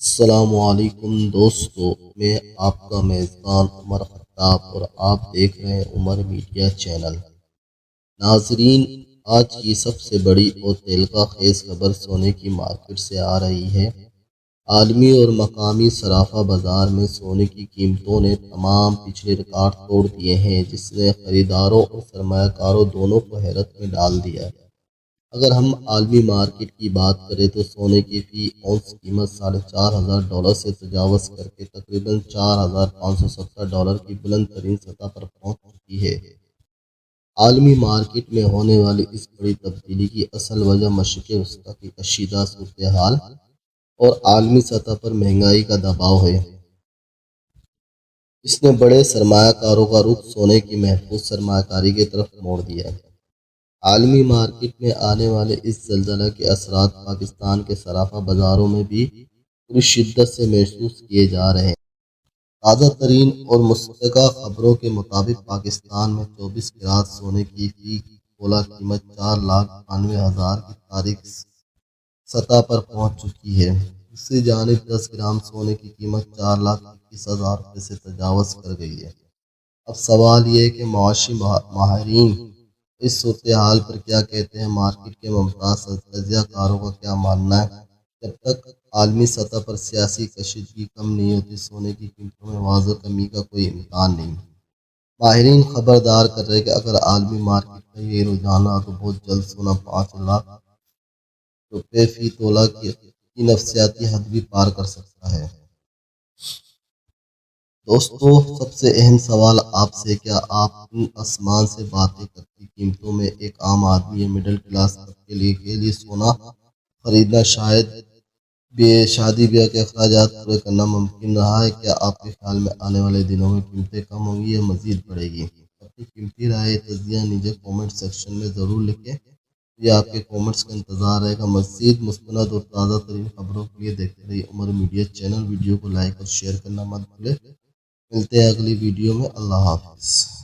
السلام علیکم دوستو، میں آپ کا میزبان عمر خطاب اور آپ دیکھ رہے ہیں عمر میڈیا چینل۔ ناظرین، آج کی سب سے بڑی اور تلخ خیز خبر سونے کی مارکیٹ سے آ رہی ہے۔ عالمی اور مقامی صرافہ بازار میں سونے کی قیمتوں نے تمام پچھلے ریکارڈ توڑ دیے ہیں، جس نے خریداروں اور سرمایہ کاروں دونوں کو حیرت میں ڈال دیا ہے۔ اگر ہم عالمی مارکیٹ کی بات کریں تو سونے کی فی اونس قیمت $4,500 سے تجاوز کر کے تقریباً $4,570 کی بلند ترین سطح پر پہنچ چکی ہے۔ عالمی مارکیٹ میں ہونے والی اس بڑی تبدیلی کی اصل وجہ مشرق وسطیٰ کی کشیدہ صورتحال اور عالمی سطح پر مہنگائی کا دباؤ ہے۔ اس نے بڑے سرمایہ کاروں کا رخ سونے کی محفوظ سرمایہ کاری کی طرف موڑ دیا ہے۔ عالمی مارکیٹ میں آنے والے اس زلزلہ کے اثرات پاکستان کے صرافہ بازاروں میں بھی پوری شدت سے محسوس کیے جا رہے ہیں۔ تازہ ترین اور مصدقہ خبروں کے مطابق پاکستان میں 24 کیرات سونے کی فی تولہ قیمت 4,98,000 کی تاریخی سطح پر پہنچ چکی ہے۔ دوسری جانب 10 گرام سونے کی قیمت 4,21,000 روپے سے تجاوز کر گئی ہے۔ اب سوال یہ ہے کہ معاشی ماہرین اس صورتحال پر کیا کہتے ہیں؟ مارکیٹ کے ممتاز تجزیہ کاروں کا کیا ماننا ہے؟ جب تک عالمی سطح پر سیاسی کشیدگی کم نہیں ہوتی، سونے کی قیمتوں میں واضح کمی کا کوئی امکان نہیں۔ ماہرین خبردار کر رہے ہیں کہ اگر عالمی مارکیٹ کا یہ رجحان رہا تو بہت جلد سونا 5 لاکھ روپے فی تولہ کی نفسیاتی حد بھی پار کر سکتا ہے۔ دوستو، سب سے اہم سوال آپ سے، کیا آپ ان آسمان سے باتیں کرتی قیمتوں میں ایک عام آدمی یا مڈل کلاس طبقے کے لیے سونا خریدنا شادی بیاہ کے اخراجات پورے کرنا ممکن رہا ہے؟ کیا آپ کے خیال میں آنے والے دنوں میں قیمتیں کم ہوں گی یا مزید بڑھے گی؟ اپنی قیمتی رائے تجزیہ نیچے کومنٹ سیکشن میں ضرور لکھیں۔ یہ آپ کے کومنٹس کا انتظار رہے گا۔ مزید مستند اور تازہ ترین خبروں کے لیے دیکھتے رہیے عمر میڈیا چینل۔ ویڈیو کو لائک اور شیئر کرنا مت بھولیں۔ ملتے ہیں اگلی ویڈیو میں۔ اللہ حافظ۔